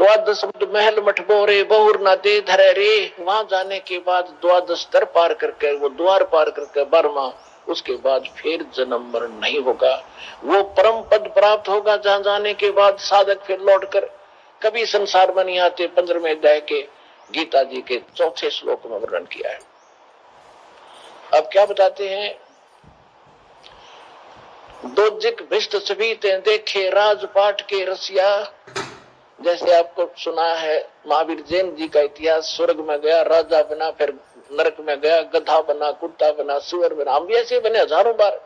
द्वादश महल मठ बोरे बहुर ना दे धरे रे। वहां जाने के बाद द्वादश दर पार करके, वो द्वार पार करके बर्मा, उसके बाद फिर जन्म मरण नहीं होगा। वो परम पद प्राप्त होगा जहां जाने के बाद साधक फिर लौटकर कभी संसार में नहीं आते। 15वें अध्याय के गीता जी के 4थे श्लोक में वर्णन किया है। अब क्या बताते हैं, दोजिक भिष्ट सभी ते देखे राजपाट के रसिया। जैसे आपको सुना है महावीर जैन जी का इतिहास, स्वर्ग में गया, राजा बना, फिर नरक में गया, गधा बना, कुत्ता बना, सुअर बना, हम भी ऐसे बने हजारों बार।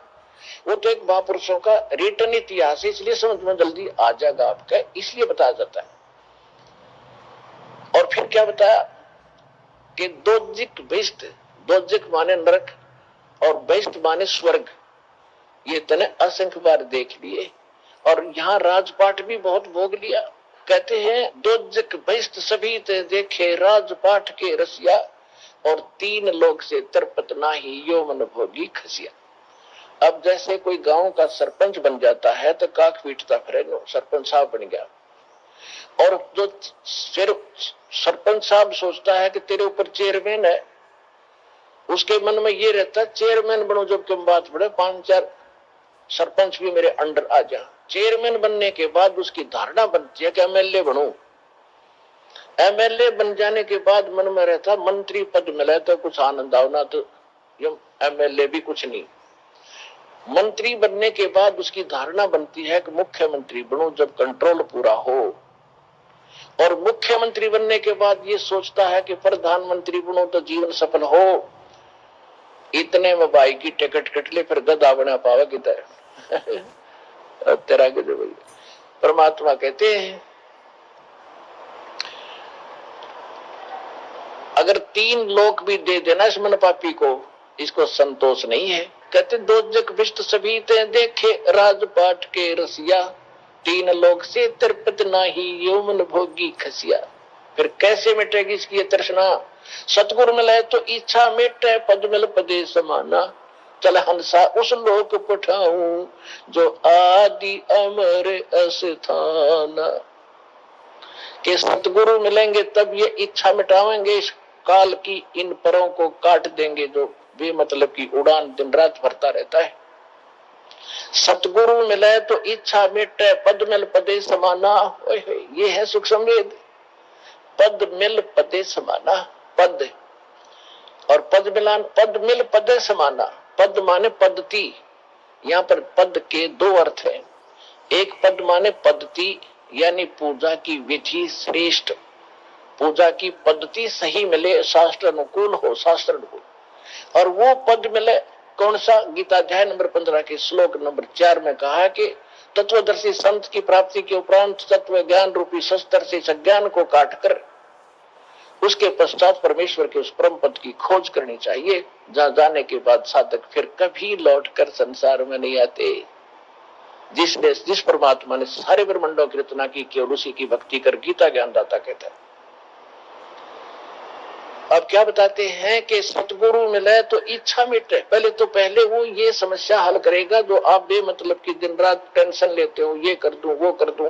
वो तो एक महापुरुषों का रिटर्न इतिहास है, इसलिए समझ में जल्दी आ जाएगा आपका, इसलिए बताया जाता है। और फिर क्या बताया कि दोजिक भिष्ट, दोजिक माने नरक और भिष्ट माने स्वर्ग, ये तने असंख्य बार देख लिए। और यहाँ राजपाट भी बहुत भोग लिया। कहते हैं दोजिक भिष्ट सभी ते देखे राजपाट के रसिया, और 3 लोक से तरपत नाही यो मन भोगी खसिया। अब जैसे कोई गांव का सरपंच बन जाता है तो काक पीटता फिरे, सरपंच साहब बन गया। और जो फिर सरपंच साहब सोचता है कि तेरे ऊपर चेयरमैन है, उसके मन में ये रहता है चेयरमैन बनो, जब तुम बात पड़े 5-4 सरपंच भी मेरे अंडर आ जा। चेयरमैन बनने के बाद उसकी धारणा बनती है कि एमएलए बनूं। एमएलए बन जाने के बाद मन में रहता मंत्री पद मिले तो कुछ आनंद आवना, तो एमएलए भी कुछ नहीं। मंत्री बनने के बाद उसकी धारणा बनती है कि मुख्यमंत्री बनूं जब कंट्रोल पूरा हो। और मुख्यमंत्री बनने के बाद ये सोचता है कि प्रधानमंत्री बनूं तो जीवन सफल हो। इतने में भाई की टिकट कट ले, फिर गधा बना पावे किधर तेरा गजब। परमात्मा कहते हैं अगर 3 लोक भी दे देना इस मन पापी को, इसको संतोष नहीं है। कहते दोजक भिष्ट सभी ते देखे राजपाट के रसिया, 3 लोक से तरपत नाही यो मन भोगी खसिया। फिर कैसे मिटेगी इसकी तृष्णा? सतगुरु मिले तो इच्छा मिटे, पद मिल पदे समाना। चल हंसा उस लोक पठाऊं जो आदि अमर अस्थाना। कि सतगुरु मिलेंगे तब ये इच्छा मिटावेंगे, इस काल की इन परों को काट देंगे जो बेमतलब की उड़ान दिन रात भरता रहता है। सतगुरु मिले तो इच्छा मिटे, पद मिल पदे समाना। ये है सुख संवेद। पद मिल पदे समाना, पद और पद मिलान, पद मिल पदे समाना। पद माने पद्धति, यहाँ पर पद के 2 अर्थ हैं। एक पद माने पद्धति, यानी पूजा की विधि श्रेष्ठ, पूजा की पद्धति सही मिले, शास्त्र अनुकूल हो, शास्त्र अनुकूल। और वो पद मिले कौन सा? गीता अध्याय नंबर 15 के श्लोक नंबर 4 में कहा है कि तत्वदर्शी संत की प्राप्ति के उपरांत तत्व ज्ञान रूपी शस्त्र से सज्ञान को काटकर उसके पश्चात परमेश्वर के उस परम पद की खोज करनी चाहिए, जहां जाने के बाद साधक फिर कभी लौटकर संसार में नहीं आते। जिस परमात्मा ने सारे ब्रह्मांडों की रचना की केवल उसी की भक्ति कर गीता ज्ञानदाता कहता है। अब क्या बताते हैं कि सतगुरु मिले तो इच्छा मिटे। पहले वो ये समस्या हल करेगा जो आप बेमतलब की दिन रात टेंशन लेते हो, ये कर दूं वो कर दूं,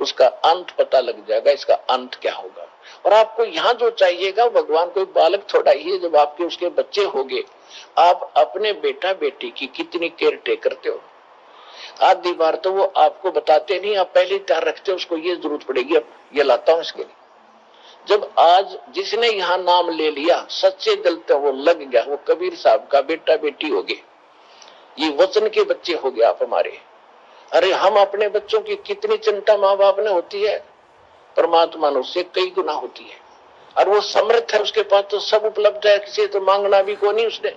उसका अंत पता लग जाएगा, इसका अंत क्या होगा। और आपको यहाँ जो चाहिएगा, भगवान कोई बालक थोड़ा ही है, जब आपके उसके बच्चे होंगे, आप अपने बेटा बेटी की कितनी केयर टेक करते हो। आधी बार तो वो आपको बताते नहीं, आप पहले तैयार रखते हो उसको ये जरूरत पड़ेगी, अब ये लाता हूं इसके लिए। जब आज जिसने यहाँ नाम ले लिया सच्चे दिल से वो लग गया, वो कबीर साहब का बेटा बेटी हो गए, ये वचन के बच्चे हो गए आप हमारे। अरे हम अपने बच्चों की कितनी चिंता माँ बाप ने होती है, परमात्मा ने उससे कई गुना होती है। और वो समर्थ है, उसके पास तो सब उपलब्ध है, किसी तो मांगना भी को नहीं उसने।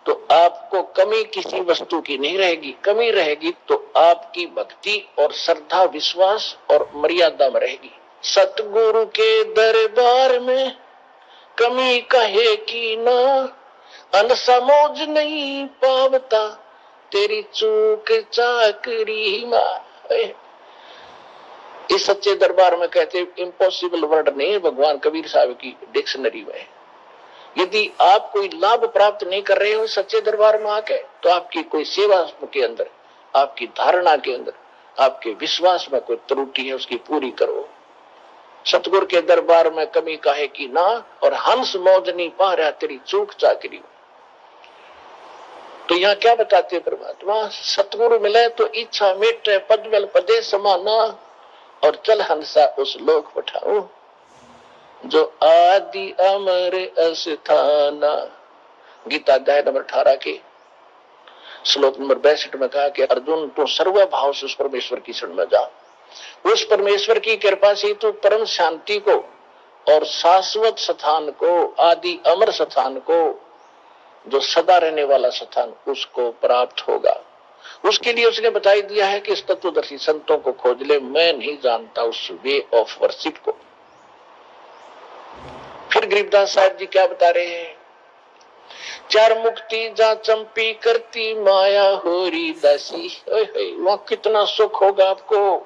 तो आपको कमी किसी वस्तु की नहीं रहेगी। कमी रहेगी तो आपकी भक्ति और श्रद्धा विश्वास और मर्यादा में रहेगी। सतगुरु के दरबार में कमी कहे की ना, अनसमोज नहीं पावता तेरी चूक चाकरी मां। इस सच्चे दरबार में कहते इम्पॉसिबल वर्ड नहीं है भगवान कबीर साहब की डिक्शनरी में। यदि आप कोई लाभ प्राप्त नहीं कर रहे हो सच्चे दरबार में आके, तो आपकी कोई सेवा के अंदर, आपकी धारणा के अंदर, आपके विश्वास में कोई त्रुटि है, उसकी पूरी करो। सतगुरु के दरबार में कमी काहे की ना, और हंस मौज नहीं पा रहा तेरी चूक चाकरी। तो यहाँ क्या बताते परमात्मा, सतगुरु मिले तो इच्छा मिटे, पद्मल पदे समाना, और चल हंसा उस लोक पठाऊं जो आदि अमर अस्थाना। गीता अध्याय नंबर 18 के श्लोक नंबर 62 में कहा कि अर्जुन तू सर्व भाव से उस परमेश्वर की शरण में जा, उस परमेश्वर की कृपा से तू परम शांति को और शाश्वत स्थान को, आदि अमर स्थान को, जो सदा रहने वाला स्थान, उसको प्राप्त होगा। उसके लिए उसने बताई दिया है कि इस तत्वदर्शी संतों को खोज ले, मैं नहीं जानता उस वे ऑफ वर्शिप को। फिर गरीबदास साहब जी क्या बता रहे हैं, चार मुक्ति जा चंपी करती माया होरी दासी। वहां कितना सुख होगा आपको।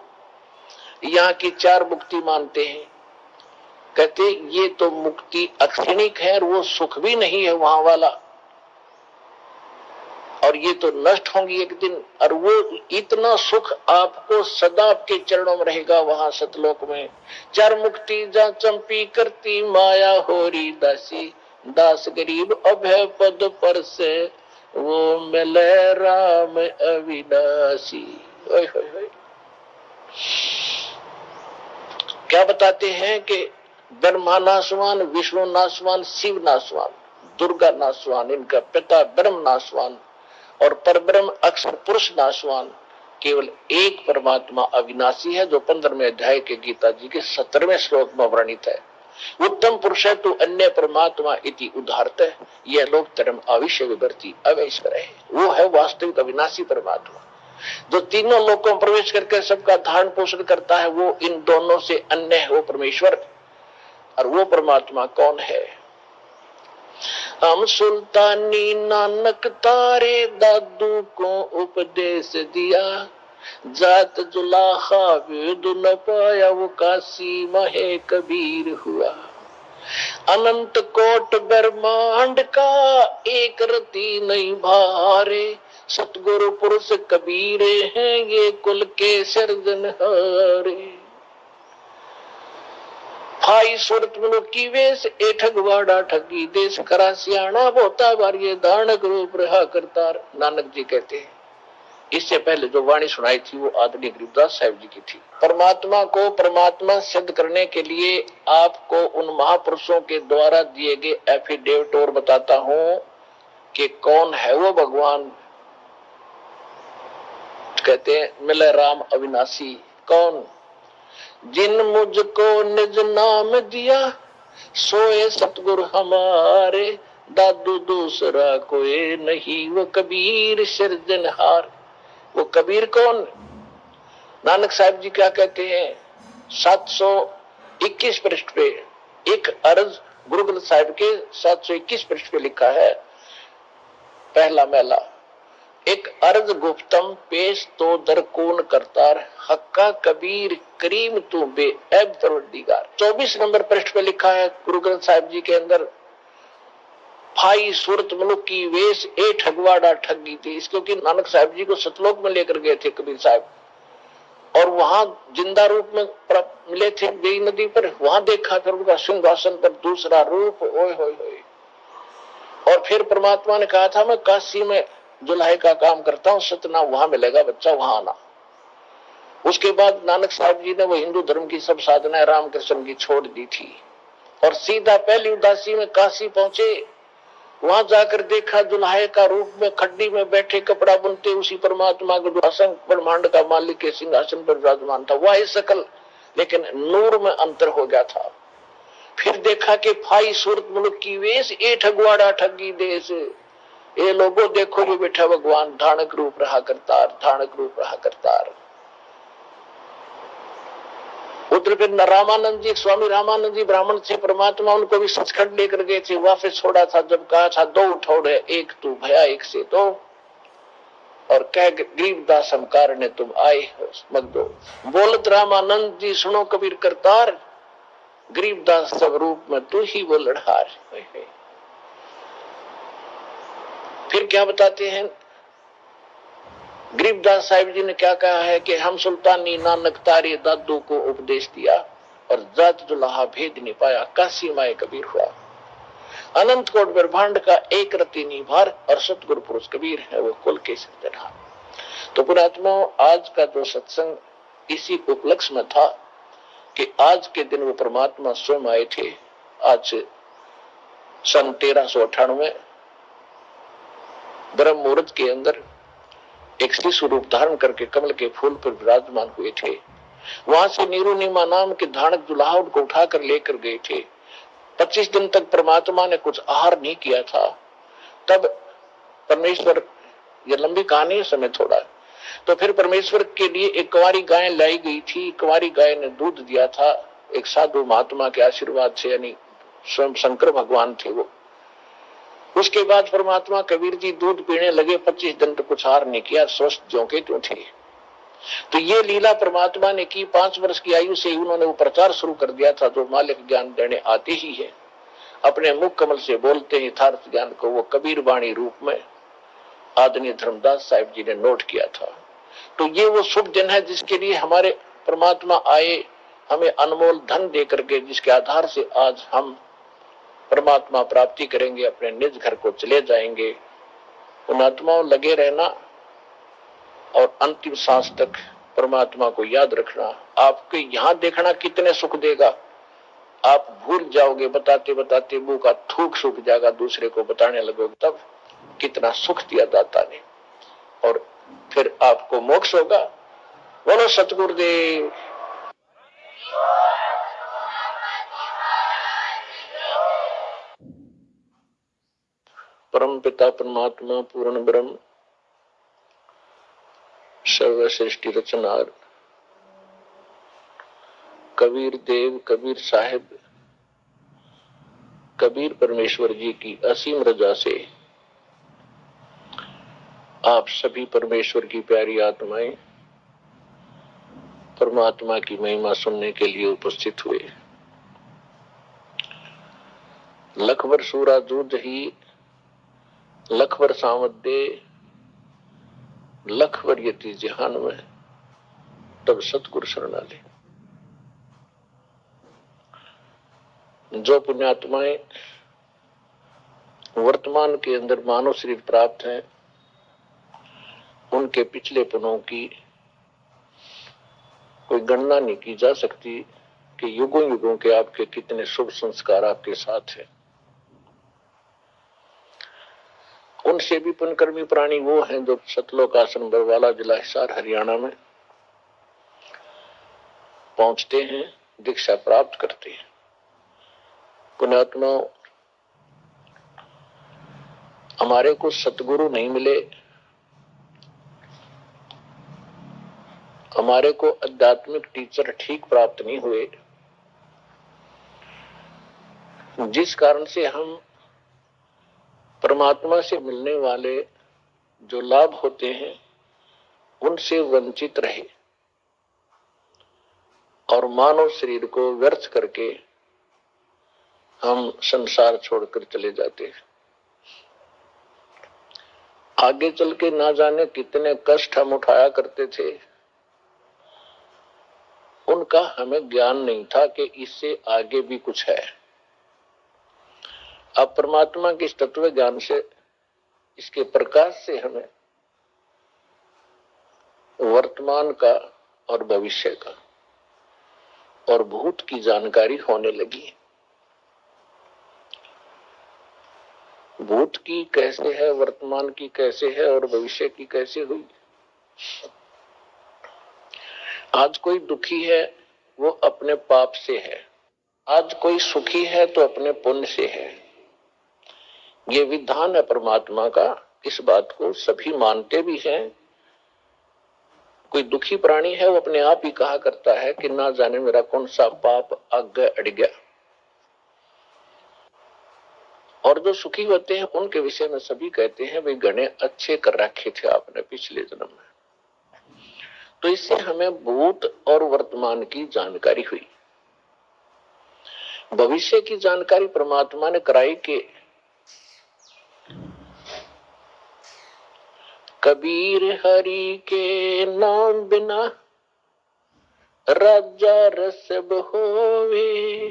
यहाँ की चार मुक्ति मानते हैं, कहते ये तो मुक्ति अक्षणिक है और वो सुख भी नहीं है वहां वाला, और ये तो नष्ट होंगी एक दिन, और वो इतना सुख आपको सदा आपके चरणों में रहेगा वहां सतलोक में। चार मुक्ति जा चंपी करती माया होरी दासी, दास गरीब अभय पद पर से वो मिले राम अविनाशी। क्या बताते हैं कि ब्रह्मा नाशवान, विष्णु नाशवान, शिव नाशवान, दुर्गा नाशवान, इनका पिता ब्रह्म नाशवान और परब्रह्म अक्षर पुरुष नाशवान, केवल एक परमात्मा अविनाशी है, जो 15वें अध्याय के गीता जी के 17वें श्लोक में वर्णित है। उत्तम पुरुष है तो अन्य परमात्मा इति उदाहरत है, यह लोग धर्म आविष्य विवर्ती अवैश्वर है। वो है वास्तविक अविनाशी परमात्मा, जो तीनों लोकों में प्रवेश करके सबका धारण पोषण करता है। वो इन दोनों से अन्य है, वो परमेश्वर। और वो परमात्मा कौन है? हम सुल्तानी नानक तारे दादू को उपदेश दिया, जात जुलाहा वेद न पाया वो काशी महे कबीर हुआ। अनंत कोट ब्रह्मांड का एक रति नहीं भारे, सतगुरु पुरुष कबीरे हैं ये कुल के सिरजनहारे। भाई सूरत मनुख की वेश ए ठगवाड़ा ठगी देश, करा सियाणा बोता बारिये दानक रूप रहा करतार। नानक जी कहते हैं, इससे पहले जो वाणी सुनाई थी वो आदरणीय गरीबदास साहिब जी की थी। परमात्मा को परमात्मा सिद्ध करने के लिए आपको उन महापुरुषों के द्वारा दिए गए एफिडेविट और बताता हूं कि कौन है वो भगवान। कहते हैं मिले राम अविनाशी। कौन? जिन मुझको निज नाम दिया सोए सतगुरु हमारे, दादू दूसरा कोई नहीं वो कबीर सिरजनहार। वो कबीर कौन? नानक साहब जी क्या कहते हैं 721 पृष्ठ पे एक अर्ज गुरु ग्रंथ साहिब के 721 पृष्ठ पे लिखा है, पहला महला, एक अर्ज गुप्तम पेश तो दरकून करतार, हक्का कबीर करीम तू बे ऐब परवरदिगार। 24 नंबर पृष्ठ पे लिखा है गुरु ग्रंथ साहिब जी के अंदर, भाई सूरत मनुख की वेश ए ठगवाड़ा ठगी थी। क्योंकि नानक साहब जी को सतलोक में लेकर गए थे कबीर साहब, और वहां जिंदा रूप में मिले थे बेई नदी पर। वहां देखा फिर उनका सिंहासन पर दूसरा रूप। ओए होए होए। और फिर परमात्मा ने कहा था मैं काशी में जुलाहे का काम करता हूं, सतना वहां मिलेगा बच्चा, वहां आना। उसके बाद नानक साहब जी ने वो हिंदू धर्म की सब साधनाएं रामकृष्ण की छोड़ दी थी और सीधा पहली उदासी में काशी पहुंचे। वहां जाकर देखा दुल्हाए का रूप में खड्डी में बैठे कपड़ा बुनते उसी परमात्मा को, जो असंख्य ब्रह्मांड का मालिक के सिंहासन पर विराजमान था। वही सकल, लेकिन नूर में अंतर हो गया था। फिर देखा कि भाई सूरत मुल्क की वेश ए ठगवाड़ा ठगी देश, ये लोगों देखो जो बैठा भगवान धानक रूप रहा करतार, धानक रूप रहा करतार। उधर फिर रामानंद जी, स्वामी रामानंद जी ब्राह्मण थे, परमात्मा उनको भी सचखंड लेकर गए थे, वापस छोड़ा था। जब कहा था दो उठौड़े एक तू भया एक से तो, और कह गरीबदास हमकार ने तुम आए हो मत दो। बोलत रामानंद जी सुनो कबीर करतार, गरीबदास सब रूप में तू ही वो लड़हार। फिर क्या बताते हैं गरीबदास साहिब जी ने क्या कहा है कि हम सुल्तानी नानक तारे दादू को उपदेश दिया, और जात जुलाहा भेद नहीं पाया, काशी माए कबीर हुआ। अनंत कोट ब्रह्मांड का एक रति निभार और सतगुरु पुरुष कबीर है वो कुल के सिरजनहार। तो पुणात्मा, आज का जो सत्संग इसी उपलक्ष्य में था कि आज के दिन वो परमात्मा स्वयं आए थे। आज सन 1398 ब्रह्म मुहूर्त के अंदर एक शिशु रूप धारण करके कमल के फूल पर विराजमान हुए थे। वहां से नीरुनिमा नाम के धानक जुलाहा उनको उठाकर लेकर गए थे। 25 दिन तक परमात्मा ने कुछ आहार नहीं किया था। तब परमेश्वर, ये लंबी कहानी है, समय थोड़ा, तो फिर परमेश्वर के लिए एक कुंवारी गाय लाई गई थी। कुंवारी गाय ने दूध दिया था एक साधु महात्मा के आशीर्वाद से, यानी स्वयं शंकर भगवान थे वो। उसके बाद परमात्मा कबीर जी दूध पीने लगे। 25 दिन तक कुछ आहार नहीं किया, स्वस्थ ज्यों के त्यों थे। तो ये लीला परमात्मा ने की। 5 वर्ष की आयु से उन्होंने वो प्रचार शुरू कर दिया था जो मालिक ज्ञान देने आते ही है, अपने मुख कमल से बोलते हैं यथार्थ ज्ञान को। वो कबीर वाणी रूप में आदरणीय धर्मदास साहिब जी ने नोट किया था। तो ये वो शुभ दिन है जिसके लिए हमारे परमात्मा आए, हमें अनमोल धन दे करके, जिसके आधार से आज हम परमात्मा प्राप्ति करेंगे, अपने निज घर को चले जाएंगे। पुणात्माओं, लगे रहना और अंतिम सांस तक परमात्मा को याद रखना। आपके यहां देखना कितने सुख देगा, आप भूल जाओगे, बताते बताते मुंह का थूक सूख जाएगा, दूसरे को बताने लगोगे तब कितना सुख दिया दाता ने, और फिर आपको मोक्ष होगा। बोलो सतगुरुदेव। परम पिता परमात्मा पूर्ण ब्रह्म सर्व सृष्टि रचनार कबीर देव, कबीर साहिब, कबीर परमेश्वर जी की असीम रजा से आप सभी परमेश्वर की प्यारी आत्माएं परमात्मा की महिमा सुनने के लिए उपस्थित हुए। लखवर सूरा दूध ही, लखवर सामदे, लखवर यति जहान में, तब सतगुरु शरणाले। जो पुण्यात्माएं वर्तमान के अंदर मानव शरीर प्राप्त हैं, उनके पिछले पुनों की कोई गणना नहीं की जा सकती कि युगों युगों के आपके कितने शुभ संस्कार आपके साथ हैं। उनसे भी पुण्यकर्मी प्राणी वो हैं जो सतलोक आश्रम बरवाला, जिला हिसार, हरियाणा में पहुंचते हैं, दीक्षा प्राप्त करते हैं। पुण्यात्माओं, हमारे को सतगुरु नहीं मिले, हमारे को आध्यात्मिक टीचर ठीक प्राप्त नहीं हुए, जिस कारण से हम परमात्मा से मिलने वाले जो लाभ होते हैं उनसे वंचित रहे और मानव शरीर को व्यर्थ करके हम संसार छोड़कर चले जाते हैं। आगे चल के ना जाने कितने कष्ट हम उठाया करते थे, उनका हमें ज्ञान नहीं था कि इससे आगे भी कुछ है। अब परमात्मा के इस तत्व ज्ञान से, इसके प्रकाश से हमें वर्तमान का और भविष्य का और भूत की जानकारी होने लगी। भूत की कैसे है, वर्तमान की कैसे है और भविष्य की कैसे हुई। आज कोई दुखी है वो अपने पाप से है, आज कोई सुखी है तो अपने पुण्य से है। ये विधान है परमात्मा का, इस बात को सभी मानते भी हैं। कोई दुखी प्राणी है वो अपने आप ही कहा करता है कि ना जाने मेरा कौन सा पाप आगे अड़ गया। और जो सुखी होते हैं उनके विषय में सभी कहते हैं भाई घने अच्छे कर रखे थे आपने पिछले जन्म में। तो इससे हमें भूत और वर्तमान की जानकारी हुई। भविष्य की जानकारी परमात्मा ने कराई कि कबीर हरि के नाम बिना राजा रसब होवे,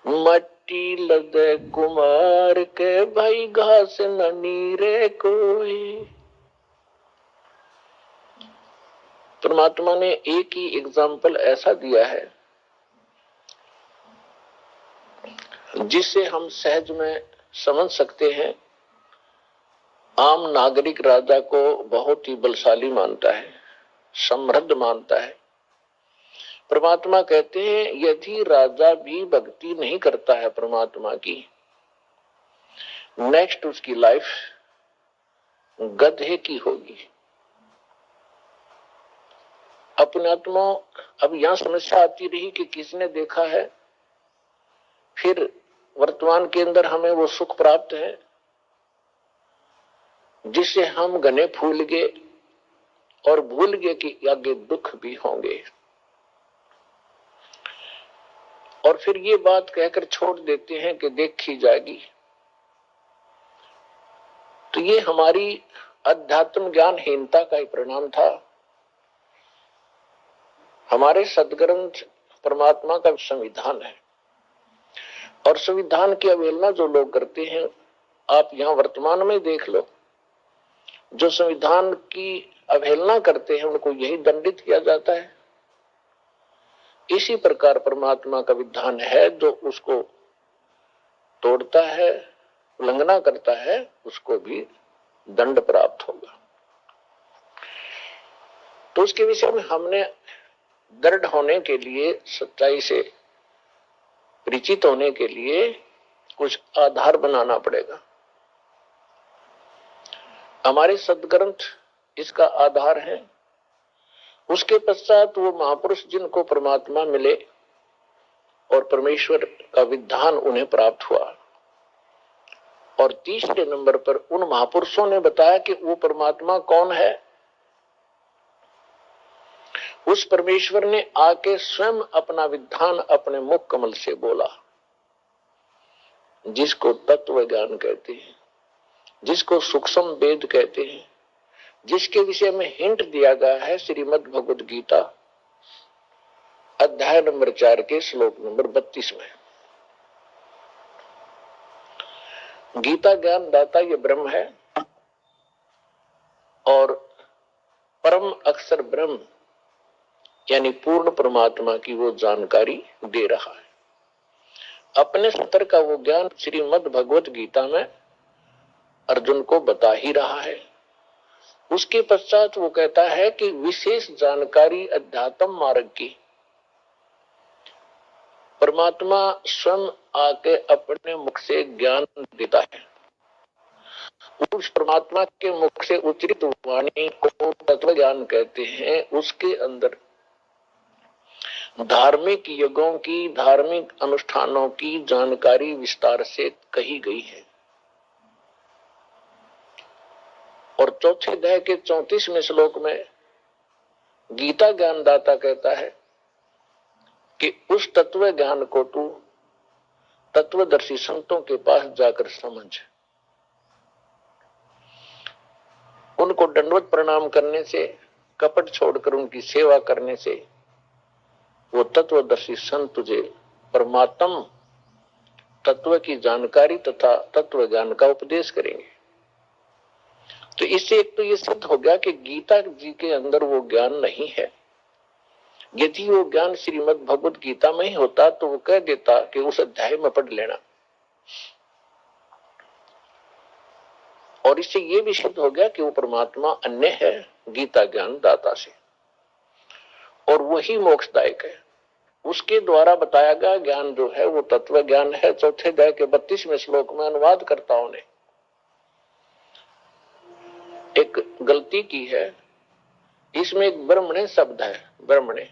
मट्टी लदे कुमार के, भाई घास न नीरे कोई। परमात्मा ने एक ही एग्जाम्पल ऐसा दिया है जिससे हम सहज में समझ सकते हैं। आम नागरिक राजा को बहुत ही बलशाली मानता है, समृद्ध मानता है। परमात्मा कहते हैं यदि राजा भी भक्ति नहीं करता है परमात्मा की, नेक्स्ट उसकी लाइफ गधे की होगी। अपने आत्मा अब यहां समस्या आती रही कि किसने देखा है, फिर वर्तमान के अंदर हमें वो सुख प्राप्त है जिससे हम घने फूल गए और भूल गए कि आगे दुख भी होंगे, और फिर ये बात कहकर छोड़ देते हैं कि देखी जाएगी। तो ये हमारी अध्यात्म ज्ञानहीनता का ही परिणाम था। हमारे सदग्रंथ परमात्मा का संविधान है, और संविधान की अवहेलना जो लोग करते हैं, आप यहां वर्तमान में देख लो, जो संविधान की अवहेलना करते हैं उनको यही दंडित किया जाता है। इसी प्रकार परमात्मा का विधान है, जो उसको तोड़ता है, उल्लंघना करता है, उसको भी दंड प्राप्त होगा। तो उसके विषय में हमने दृढ़ होने के लिए, सच्चाई से परिचित होने के लिए कुछ आधार बनाना पड़ेगा। हमारे सदग्रंथ इसका आधार है। उसके पश्चात वो महापुरुष जिनको परमात्मा मिले और परमेश्वर का विधान उन्हें प्राप्त हुआ, और तीसरे नंबर पर उन महापुरुषों ने बताया कि वो परमात्मा कौन है। उस परमेश्वर ने आके स्वयं अपना विधान अपने मुख कमल से बोला, जिसको तत्व ज्ञान कहते हैं, जिसको सूक्ष्म वेद कहते हैं, जिसके विषय में हिंट दिया गया है श्रीमद् भगवद गीता अध्याय नंबर 4 के श्लोक नंबर 32 में। गीता ज्ञान दाता ये ब्रह्म है, और परम अक्षर ब्रह्म यानी पूर्ण परमात्मा की वो जानकारी दे रहा है। अपने स्तर का वो ज्ञान श्रीमद् भगवत गीता में अर्जुन को बता ही रहा है। उसके पश्चात वो कहता है कि विशेष जानकारी अध्यात्म मार्ग की परमात्मा स्वयं आके अपने मुख से ज्ञान देता है। उस परमात्मा के मुख से उच्चरित वाणी को तत्व ज्ञान कहते हैं। उसके अंदर धार्मिक यज्ञों की, धार्मिक अनुष्ठानों की जानकारी विस्तार से कही गई है। और चौथे अध्याय के 34वें श्लोक में गीता ज्ञानदाता कहता है कि उस तत्व ज्ञान को तू तत्वदर्शी संतों के पास जाकर समझ। उनको दंडवत प्रणाम करने से, कपट छोड़कर उनकी सेवा करने से वो तत्वदर्शी संत तुझे परमात्म तत्व की जानकारी तथा तत्व ज्ञान का उपदेश करेंगे। तो इससे एक तो ये सिद्ध हो गया कि गीता जी के अंदर वो ज्ञान नहीं है। यदि वो ज्ञान श्रीमद् भगवत गीता में ही होता तो वो कह देता कि उस अध्याय में पढ़ लेना। और इससे ये भी सिद्ध हो गया कि वो परमात्मा अन्य है गीता ज्ञान दाता से, और वही मोक्षदायक है। उसके द्वारा बताया गया ज्ञान जो है वो तत्व ज्ञान है। चौथे अध्याय के 32वें श्लोक में अनुवादकर्ताओं ने एक गलती की है। इसमें एक ब्रह्मणे शब्द है, ब्रह्मणे।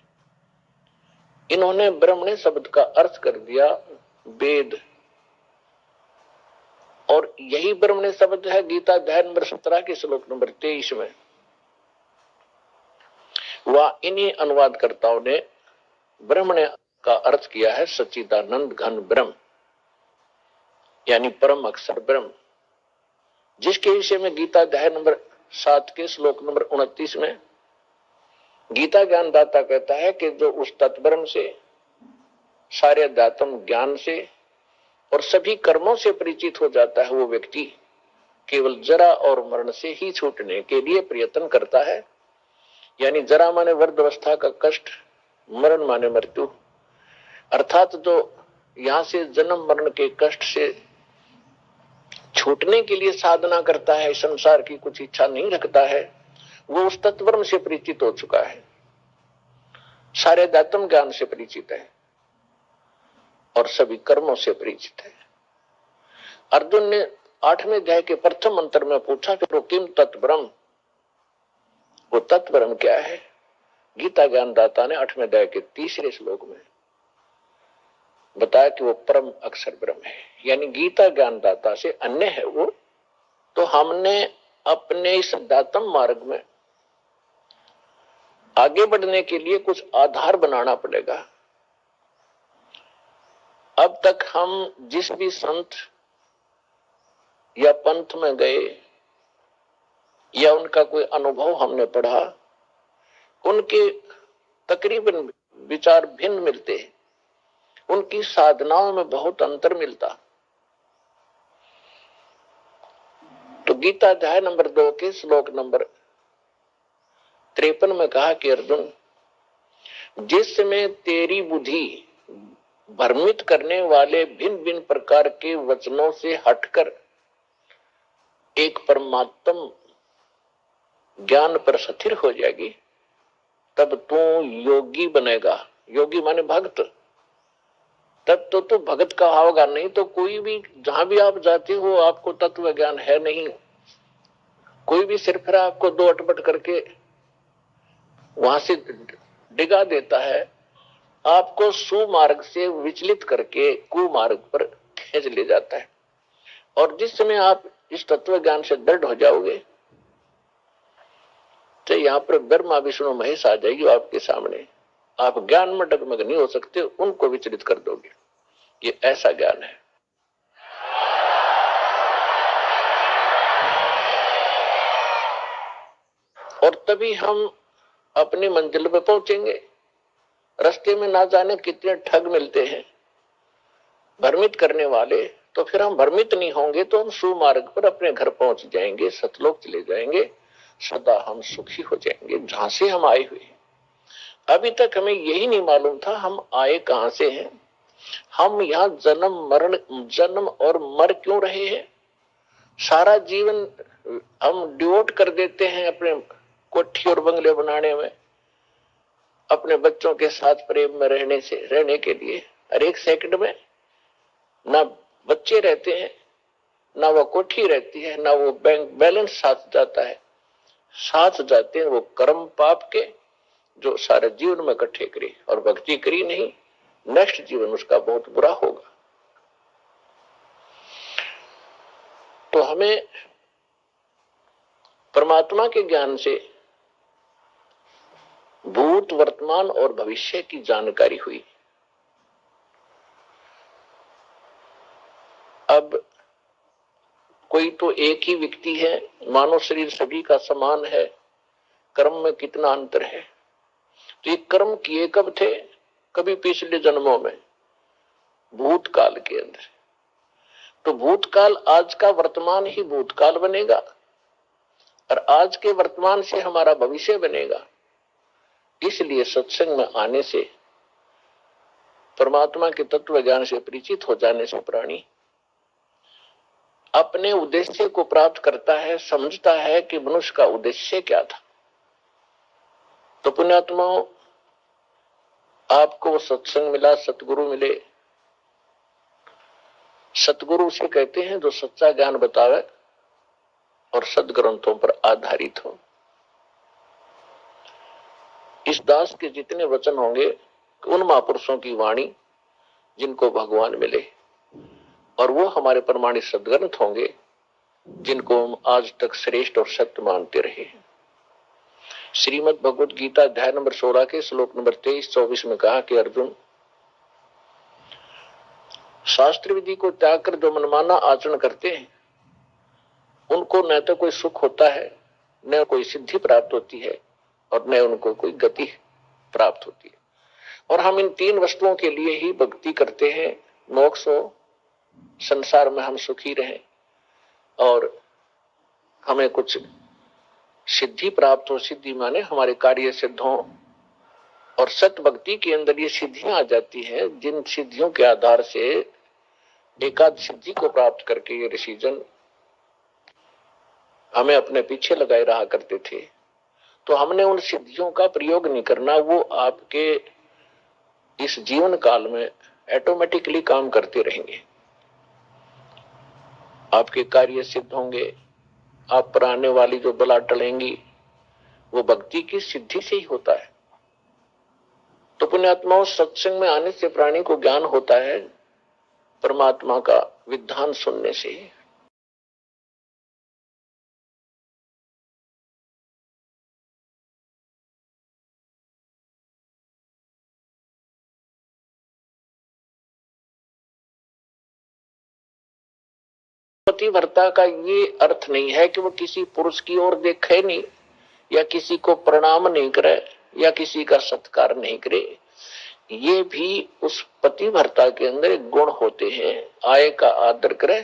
इन्होंने ब्रह्मणे शब्द का अर्थ कर दिया वेद, और यही ब्रह्मणे शब्द है गीता अध्याय नंबर 17 के श्लोक नंबर 23 में। वह इन्हीं अनुवादकर्ताओं ने ब्रह्मणे का अर्थ किया है सच्चिदानंद घन ब्रह्म, यानी परम अक्षर ब्रह्म, जिसके विषय में गीता अध्याय नंबर 7 के श्लोक नंबर 29 में गीता ज्ञानदाता कहता है कि जो उस तत्ब्रह्म से, सारे अध्यात्म ज्ञान से और सभी कर्मों से परिचित हो जाता है, वो व्यक्ति केवल जरा और मरण से ही छूटने के लिए प्रयत्न करता है। यानी जरा माने वृद्धावस्था का कष्ट, मरण माने मृत्यु, अर्थात जो यहां से जन्म मरण के कष्ट से छूटने के लिए साधना करता है, संसार की कुछ इच्छा नहीं रखता है, वो उस तत्ब्रह्म से परिचित हो चुका है, सारे अध्यात्म ज्ञान से परिचित है और सभी कर्मों से परिचित है। अर्जुन ने 8वें अध्याय के प्रथम मंत्र में पूछा कि वो किम तत्ब्रह्म, वो तत्ब्रह्म क्या है? गीता ज्ञानदाता ने 8वें अध्याय के 3रे श्लोक में बताया कि वो परम अक्षर ब्रह्म है। यानी गीता ज्ञानदाता से अन्य है वो। तो हमने अपने इस अध्यात्म मार्ग में आगे बढ़ने के लिए कुछ आधार बनाना पड़ेगा। अब तक हम जिस भी संत या पंथ में गए या उनका कोई अनुभव हमने पढ़ा, उनके तकरीबन विचार भिन्न मिलते हैं, उनकी साधनाओं में बहुत अंतर मिलता। तो गीता अध्याय नंबर 2 के श्लोक नंबर 53 में कहा कि अर्जुन, जिस समय तेरी बुद्धि भ्रमित करने वाले भिन्न भिन्न प्रकार के वचनों से हटकर एक परमात्म ज्ञान पर स्थिर हो जाएगी, तब तू योगी बनेगा। योगी माने भक्त। तब तो तू भगत का होगा, नहीं तो कोई भी जहां भी आप जाते हो आपको तत्व ज्ञान है नहीं। कोई भी सिर्फ आपको दो अटपट करके वहां से डिगा देता है, आपको सुमार्ग से विचलित करके कुमार्ग पर खींच ले जाता है। और जिस समय आप इस तत्व ज्ञान से दृढ़ हो जाओगे तो यहाँ पर ब्रह्मा विष्णु महेश आ जाएगी आपके सामने। आप ज्ञान में डगमग नहीं हो सकते, उनको विचलित कर दोगे। ये ऐसा ज्ञान है। और तभी हम अपनी मंजिल पे पहुंचेंगे। रास्ते में ना जाने कितने ठग मिलते हैं भ्रमित करने वाले, तो फिर हम भ्रमित नहीं होंगे तो हम सुमार्ग पर अपने घर पहुंच जाएंगे, सतलोक चले जाएंगे, सदा हम सुखी हो जाएंगे जहां से हम आए हुए। अभी तक हमें यही नहीं मालूम था हम आए कहां से हैं, हम यहाँ जन्म और मर क्यों रहे हैं। सारा जीवन हम डिवोट कर देते हैं अपने कोठी और बंगले बनाने में, अपने बच्चों के साथ प्रेम में रहने के लिए। हर एक सेकंड में ना बच्चे रहते हैं, ना वो कोठी रहती है, ना वो बैंक बैलेंस साथ जाता है। साथ जाते हैं वो कर्म पाप के जो सारे जीवन में इकट्ठे करी और भक्ति करी नहीं, नेक्स्ट जीवन उसका बहुत बुरा होगा। तो हमें परमात्मा के ज्ञान से भूत वर्तमान और भविष्य की जानकारी हुई। अब कोई तो एक ही व्यक्ति है, मानव शरीर सभी का समान है, कर्म में कितना अंतर है। तो ये कर्म किए कब थे? कभी पिछले जन्मों में, भूतकाल के अंदर। तो भूतकाल आज का वर्तमान ही भूतकाल बनेगा और आज के वर्तमान से हमारा भविष्य बनेगा। इसलिए सत्संग में आने से, परमात्मा के तत्व ज्ञान से परिचित हो जाने से प्राणी अपने उद्देश्य को प्राप्त करता है, समझता है कि मनुष्य का उद्देश्य क्या था। तो पुण्यात्माओं, आपको सत्संग मिला, सतगुरु मिले। सतगुरु से कहते हैं जो सच्चा ज्ञान बतावे और सदग्रंथों पर आधारित हो। इस दास के जितने वचन होंगे उन महापुरुषों की वाणी जिनको भगवान मिले, और वो हमारे प्रमाणित सदग्रंथ होंगे जिनको हम आज तक श्रेष्ठ और सत्य मानते रहे। श्रीमद् भगवद गीता अध्याय नंबर 16 के श्लोक नंबर 23-24 में कहा कि अर्जुन, शास्त्र विधि को त्याग कर जो मनमाना आचरण करते हैं उनको न तो कोई सुख होता है न कोई सिद्धि प्राप्त होती है, और न उनको कोई गति प्राप्त होती है। और हम इन तीन वस्तुओं के लिए ही भक्ति करते हैं, मोक्ष हो, संसार में हम सुखी रहें और हमें कुछ सिद्धि प्राप्त हो। सिद्धि माने हमारे कार्य सिद्ध हो। और सत भक्ति के अंदर ये सिद्धियां आ जाती है, जिन सिद्धियों के आधार से एकाद सिद्धि को प्राप्त करके ये ऋषिजन हमें अपने पीछे लगाए रहा करते थे। तो हमने उन सिद्धियों का प्रयोग नहीं करना, वो आपके इस जीवन काल में ऑटोमेटिकली काम करते रहेंगे। आपके कार्य सिद्ध होंगे, आप पर आने वाली जो बला टलेंगी वो भक्ति की सिद्धि से ही होता है। तो पुण्यात्माओं, सत्संग में आने से प्राणी को ज्ञान होता है, परमात्मा का विधान सुनने से। पतिव्रता का ये अर्थ नहीं है कि वो किसी पुरुष की ओर देखे नहीं, या किसी को प्रणाम नहीं करे, या किसी का सत्कार नहीं करे। ये भी उस पतिव्रता के अंदर एक गुण होते हैं। आय का आदर करे,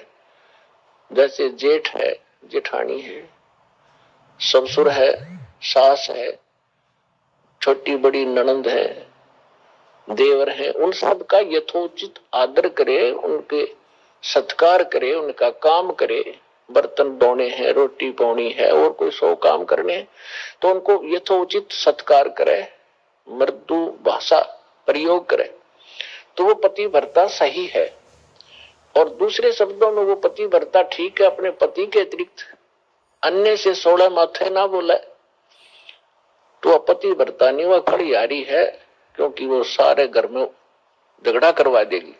जैसे जेठ है, जेठानी है, ससुर है, सास है, छोटी बड़ी ननंद है, देवर है, उन सब का यथोचित आदर करे, उनके सत्कार करे, उनका काम करे। बर्तन धोने हैं, रोटी पानी है और कोई 100 काम करने हैं तो उनको यथोचित सत्कार करे, मृदु भाषा प्रयोग करे, तो वो पतिव्रता सही है। और दूसरे शब्दों में वो पतिव्रता ठीक है, अपने पति के अतिरिक्त अन्य से 16 माथे ना बोले तो पतिव्रता नहीं, वह खड़ियारी है, क्योंकि वो सारे घर में झगड़ा करवा देगी।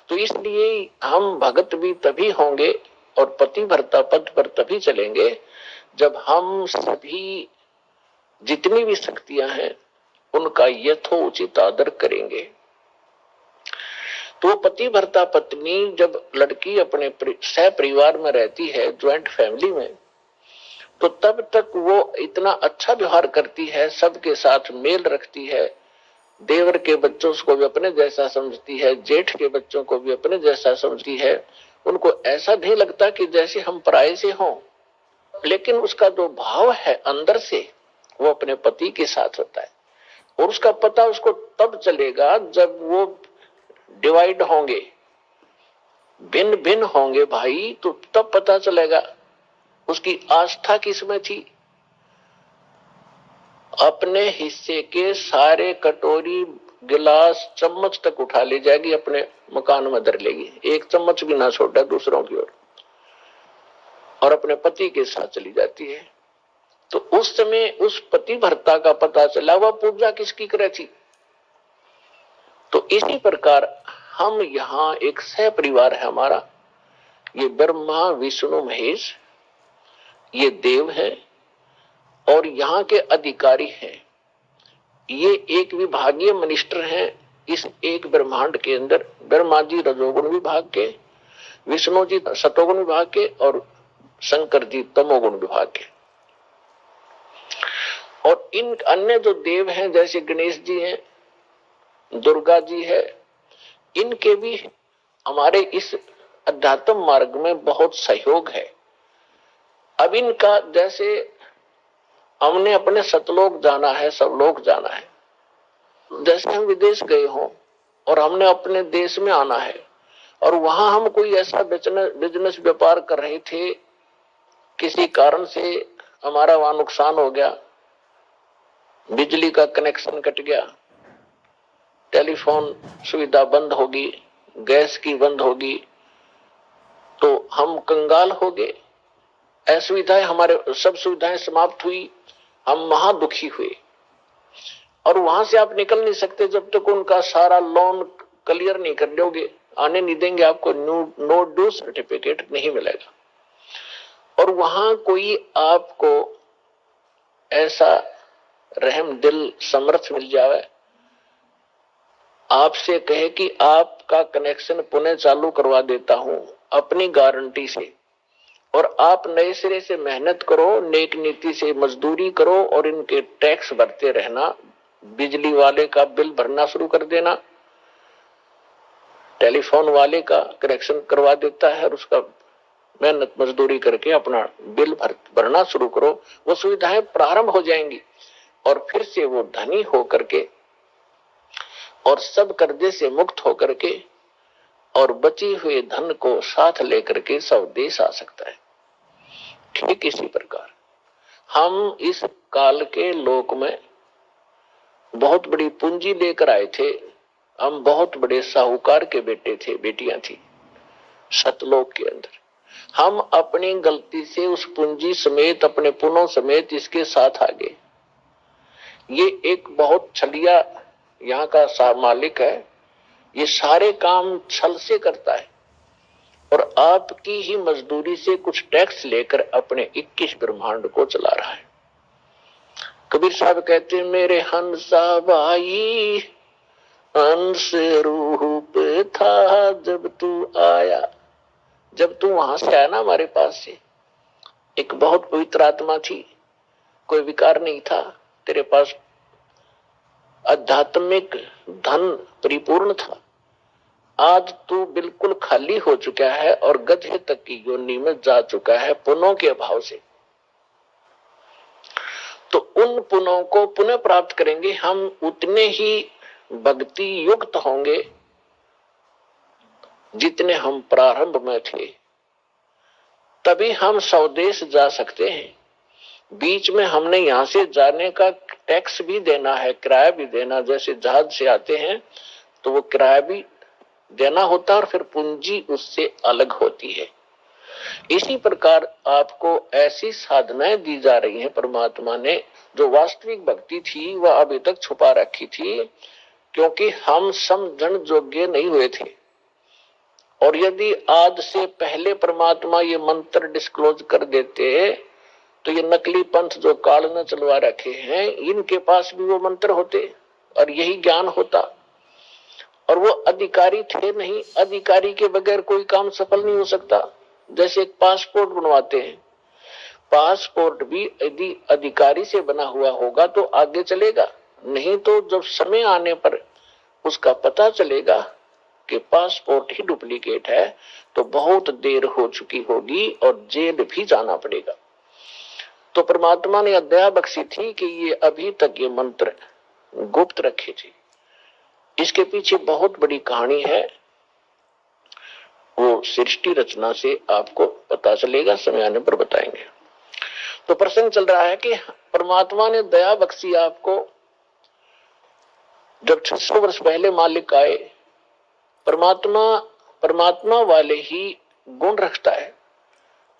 तो इसलिए हम भगत भी तभी होंगे और पतिव्रता पद पर तभी चलेंगे जब हम सभी जितनी भी शक्तियां हैं उनका यथोचित आदर करेंगे। तो पतिव्रता पत्नी जब लड़की अपने सह परिवार में रहती है, ज्वाइंट फैमिली में, तो तब तक वो इतना अच्छा व्यवहार करती है, सबके साथ मेल रखती है, देवर के बच्चों को भी अपने जैसा समझती है, जेठ के बच्चों को भी अपने जैसा समझती है। उनको ऐसा नहीं लगता कि जैसे हम पराये से हों, लेकिन उसका जो भाव है अंदर से वो अपने पति के साथ होता है। और उसका पता उसको तब चलेगा जब वो डिवाइड होंगे, भिन्न भिन्न होंगे भाई, तो तब पता चलेगा उसकी आस्था किसमें थी। अपने हिस्से के सारे कटोरी गिलास चम्मच तक उठा ले जाएगी, अपने मकान में धर लेगी, एक चम्मच भी ना छोड़ा दूसरों की ओर, और अपने पति के साथ चली जाती है। तो उस समय उस पतिव्रता का पता चला, वह पूजा किसकी करे थी। तो इसी प्रकार हम यहाँ एक सह परिवार है हमारा, ये ब्रह्मा विष्णु महेश ये देव है और यहाँ के अधिकारी हैं। ये एक विभागीय मिनिस्टर हैं इस एक ब्रह्मांड के अंदर। ब्रह्मा जी रजोगुण विभाग के, विष्णु जी सतोगुण विभाग के और शंकर जी तमोगुण विभाग के। और इन अन्य जो देव हैं जैसे गणेश जी हैं, दुर्गा जी है, इनके भी हमारे इस अध्यात्म मार्ग में बहुत सहयोग है। अब इनका जैसे हमने अपने सतलोक जाना है, सब लोग जाना है, जैसे हम विदेश गए हों और हमने अपने देश में आना है और वहां हम कोई ऐसा बिजनेस व्यापार कर रहे थे, किसी कारण से हमारा वहां नुकसान हो गया, बिजली का कनेक्शन कट गया, टेलीफोन सुविधा बंद होगी, गैस की बंद होगी, तो हम कंगाल हो गए, असुविधाएं, हमारे सब सुविधाएं समाप्त हुई, हम महादुखी हुए। और वहां से आप निकल नहीं सकते जब तक उनका सारा लोन क्लियर नहीं कर दोगे, आने नहीं देंगे, आपको नो ड्यू सर्टिफिकेट नहीं मिलेगा। और वहां कोई आपको ऐसा रहम दिल समर्थ मिल जाए, आपसे कहे कि आपका कनेक्शन पुनः चालू करवा देता हूं अपनी गारंटी से, और आप नए सिरे से मेहनत करो, नेक नीति से मजदूरी करो और इनके टैक्स भरते रहना। बिजली वाले का बिल भरना शुरू कर देना, टेलीफोन वाले का कनेक्शन करवा देता है और उसका मेहनत मजदूरी करके अपना बिल भरना शुरू करो। वो सुविधाएं प्रारंभ हो जाएंगी और फिर से वो धनी होकर के और सब कर्जे से मुक्त होकर के और बची हुए धन को साथ लेकर के स्वदेश आ सकता है। ठीक इसी प्रकार हम इस काल के लोक में बहुत बड़ी पूंजी लेकर आए थे। हम बहुत बड़े साहूकार के बेटे थे, बेटियां थी सतलोक के अंदर। हम अपनी गलती से उस पूंजी समेत, अपने पुनों समेत इसके साथ आ गए। ये एक बहुत छलिया यहाँ का मालिक है, ये सारे काम छल से करता है और आपकी ही मजदूरी से कुछ टैक्स लेकर अपने 21 ब्रह्मांड को चला रहा है। कबीर साहब कहते हैं, मेरे हंसा भाई हंस रूप था जब तू आया। जब तू वहां से आया ना हमारे पास से, एक बहुत पवित्र आत्मा थी, कोई विकार नहीं था, तेरे पास आध्यात्मिक धन परिपूर्ण था। आज तू बिल्कुल खाली हो चुका है और गधे तक की योनि में जा चुका है पुनों के अभाव से। तो उन पुनों को पुनः प्राप्त करेंगे हम, उतने ही भक्ति युक्त होंगे जितने हम प्रारंभ में थे। तभी हम स्वदेश जा सकते हैं। बीच में हमने यहां से जाने का टैक्स भी देना है, किराया भी देना। जैसे जहाज से आते हैं तो वो किराया भी देना होता है और फिर पूंजी उससे अलग होती है। इसी प्रकार आपको ऐसी साधनाएं दी जा रही हैं परमात्मा ने, जो वास्तविक भक्ति थी वह अभी तक छुपा रखी थी, क्योंकि हम समझण योग्य नहीं हुए थे। और यदि आज से पहले परमात्मा ये मंत्र डिस्क्लोज कर देते तो ये नकली पंथ जो काल न चलवा रखे हैं, इनके पास भी वो मंत्र होते और यही ज्ञान होता। और वो अधिकारी थे नहीं, अधिकारी के बगैर कोई काम सफल नहीं हो सकता। जैसे एक पासपोर्ट बनवाते हैं, पासपोर्ट भी यदि अधिकारी से बना हुआ होगा तो आगे चलेगा, नहीं तो जब समय आने पर उसका पता चलेगा कि पासपोर्ट ही डुप्लीकेट है तो बहुत देर हो चुकी होगी और जेल भी जाना पड़ेगा। तो परमात्मा ने दया बख्शी थी कि ये अभी तक ये मंत्र गुप्त रखे थे। इसके पीछे बहुत बड़ी कहानी है, वो सृष्टि रचना से आपको पता चलेगा, समय आने पर बताएंगे। तो प्रसंग चल रहा है कि परमात्मा ने दया बख्शी आपको। जब 600 वर्ष पहले मालिक आए, परमात्मा वाले ही गुण रखता है।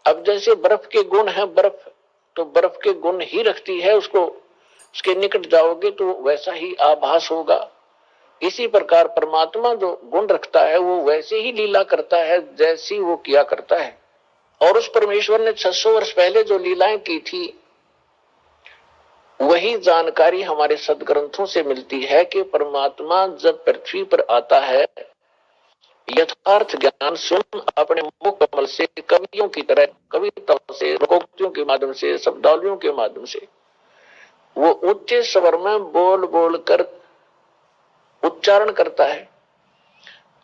अब जैसे बर्फ के गुण है, बर्फ तो बर्फ के गुण ही रखती है, उसको उसके निकट जाओगे तो वैसा ही आभास होगा। इसी प्रकार परमात्मा जो गुण रखता है वो वैसे ही लीला करता है जैसी वो किया करता है। और उस परमेश्वर ने 600 वर्ष पहले जो लीलाएं की थी वही जानकारी हमारे सदग्रंथों से मिलती है कि परमात्मा जब पृथ्वी पर आता है, यथार्थ ज्ञान स्वयं अपने मुख कमल से कवियों की तरह कविताओं से, लोकोक्तियों के माध्यम से, शब्दावलियों के माध्यम से वो उच्च स्वर में बोल बोल कर उच्चारण करता है।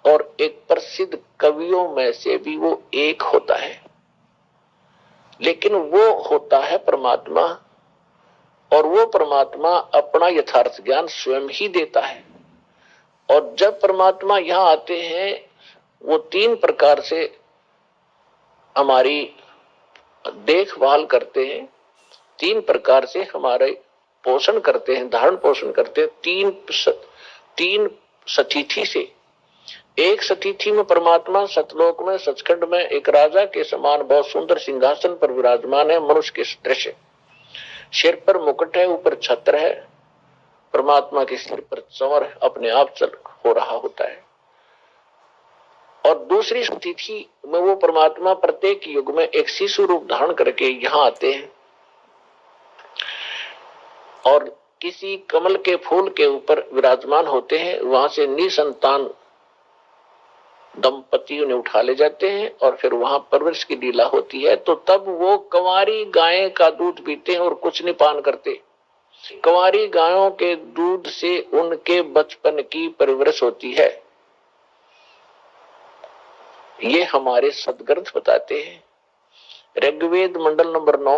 और एक प्रसिद्ध कवियों में से भी वो एक होता है, लेकिन वो होता है परमात्मा। और वो परमात्मा अपना यथार्थ ज्ञान स्वयं ही देता है। और जब परमात्मा यहां आते हैं वो 3 प्रकार से हमारी देखभाल करते हैं, 3 प्रकार से हमारे पोषण करते हैं, धारण पोषण करते हैं। 3 सतिथि से। एक सतिथि में परमात्मा सतलोक में सचखंड में एक राजा के समान बहुत सुंदर सिंहासन पर विराजमान है, मनुष्य के दृश्य, सिर पर मुकुट है, ऊपर छत्र है, परमात्मा के सिर पर चंवर अपने आप चल हो रहा होता है। और दूसरी स्थिति में वो परमात्मा प्रत्येक युग में एक शिशु रूप धारण करके यहां आते हैं और किसी कमल के फूल के ऊपर विराजमान होते हैं। वहां से निसंतान दंपति उन्हें उठा ले जाते हैं और फिर वहां परवरिश की लीला होती है। तो तब वो कंवारी गाय का दूध पीते हैं और कुछ नहीं पान करते। कंवारी गायों के दूध से उनके बचपन की परवरिश होती है। ये हमारे सदग्रंथ बताते हैं। ऋग्वेद मंडल नंबर 9,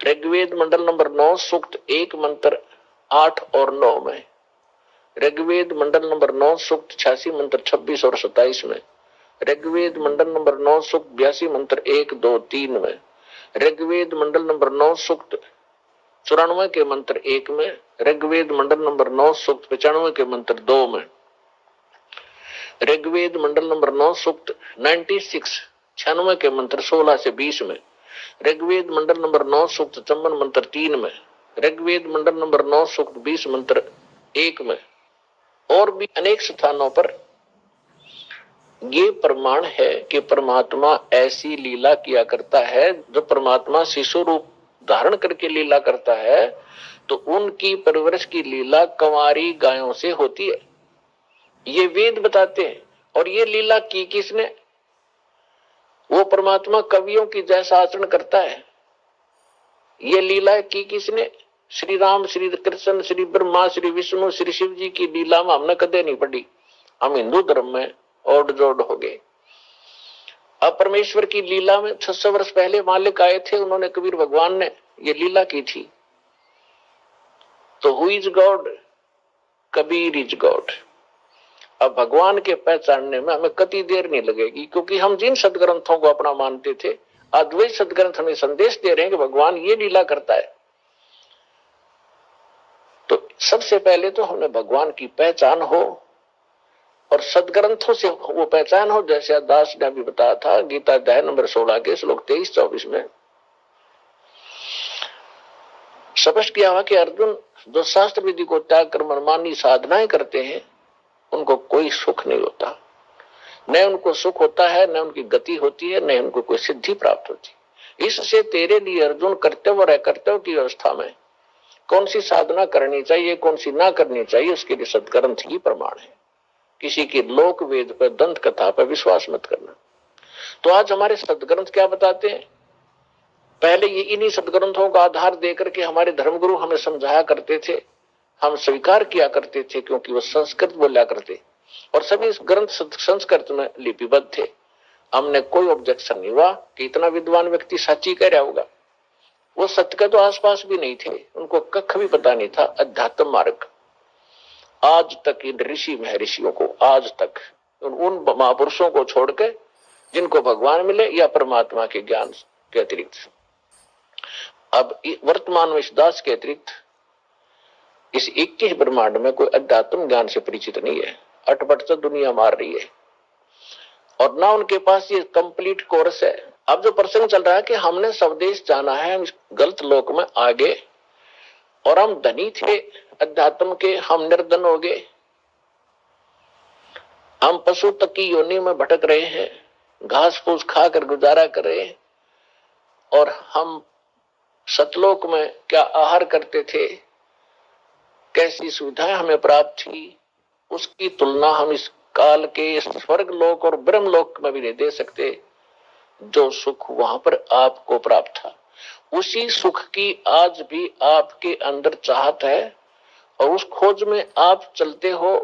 ऋग्वेद मंडल नंबर 9 सूक्त 1 मंत्र 8 और 9 में, ऋग्वेद मंडल नंबर 9 सूक्त 86 मंत्र 26 और 27 में, ऋग्वेद मंडल नंबर 9 सूक्त 82 मंत्र 1 2 3 में, ऋग्वेद मंडल नंबर 9 सूक्त 94 के मंत्र 1 में, ऋग्वेद मंडल नंबर 9 सूक्त 95 के मंत्र 2 में, ऋग्वेद मंडल नंबर 9 सूक्त 96 के मंत्र 16 से 20 में, ऋग्वेद मंडल नंबर 9 सूक्त 54 मंत्र 3 में, ऋग्वेद मंडल नंबर 9 सूक्त 20 मंत्र 1 में, और भी अनेक स्थानों पर ये प्रमाण है कि परमात्मा ऐसी लीला किया करता है। जो परमात्मा शिशु रूप धारण करके लीला करता है तो उनकी परवरिश की लीला कंवारी गायों से होती है। ये वेद बताते हैं। और ये लीला की किसने? वो परमात्मा कवियों की जैसा आचरण करता है। ये लीला की किसने? श्री राम, श्री कृष्ण, श्री ब्रह्मा, श्री विष्णु, श्री शिव जी की लीला में हमने कदे नहीं पढ़ी। हम हिंदू धर्म में ओड जोड़ हो गए। अब परमेश्वर की लीला में 600 वर्ष पहले मालिक आए थे, उन्होंने कबीर भगवान ने ये लीला की थी। तो who is God? Kabir is God. अब भगवान के पहचानने में हमें कति देर नहीं लगेगी, क्योंकि हम जिन सदग्रंथों को अपना मानते थे, अद्वैत सदग्रंथ हमें संदेश दे रहे हैं कि भगवान ये लीला करता है। तो सबसे पहले तो हमें भगवान की पहचान हो और सदग्रंथों से वो पहचान हो। जैसे दास ने भी बताया था, गीता अध्याय नंबर 16 के श्लोक 23-24 में स्पष्ट किया हुआ कि अर्जुन जो शास्त्र विधि को त्याग कर मनमानी साधनाएं करते हैं उनको कोई सुख नहीं होता। न उनको सुख होता है, न उनकी गति होती है, न उनको कोई सिद्धि प्राप्त होती। इससे तेरे लिए अर्जुन कर्तव्य और अकर्तव्य की व्यवस्था में कौन सी साधना करनी चाहिए, कौन सी ना करनी चाहिए, उसके लिए सदग्रंथ ही प्रमाण है। किसी की लोक वेद पर, दंत कथा पर विश्वास मत करना। तो आज हमारे सदग्रंथ क्या बताते हैं? पहले ये इन्हीं सदग्रंथों का आधार देकर के हमारे धर्मगुरु हमें समझाया करते थे, हम स्वीकार किया करते थे, क्योंकि वो संस्कृत बोला करते और सभी ग्रंथ संस्कृत में लिपिबद्ध थे। हमने कोई ऑब्जेक्शन नहीं हुआ कि इतना विद्वान व्यक्ति सच्ची कह रहा होगा। वो सत्य के तो आसपास भी नहीं थे, उनको कख भी पता नहीं था अध्यात्म मार्ग। आज तक इन ऋषि महर्षियों को, आज तक उन महापुरुषों को छोड़ के जिनको भगवान मिले या परमात्मा के ज्ञान के अतिरिक्त, अब वर्तमान में इस दास के अतिरिक्त इस 21 ब्रह्मांड में कोई अध्यात्म ज्ञान से परिचित नहीं है। अटपट तो दुनिया मार रही है और ना उनके पास ये कंप्लीट कोर्स है। अब जो प्रसंग चल रहा है कि हमने स्वदेश जाना है, हम गलत लोक में आ गए और हम धनी थे अध्यात्म के, हम निर्धन हो गए, हम पशु तक की योनि में भटक रहे हैं, घास फूस खाकर गुजारा कर रहे हैं। और हम सतलोक में क्या आहार करते थे, कैसी सुविधाएं हमें प्राप्त थी, उसकी तुलना हम इस काल के स्वर्ग लोक और ब्रह्म लोक में भी नहीं दे सकते। जो सुख वहां पर आपको प्राप्त था, उसी सुख की आज भी आपके अंदर चाहत है और उस खोज में आप चलते हो।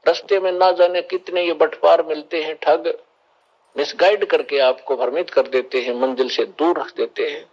रास्ते में ना जाने कितने ये बटपार मिलते हैं, ठग मिसगाइड करके आपको भ्रमित कर देते हैं, मंजिल से दूर रख देते हैं।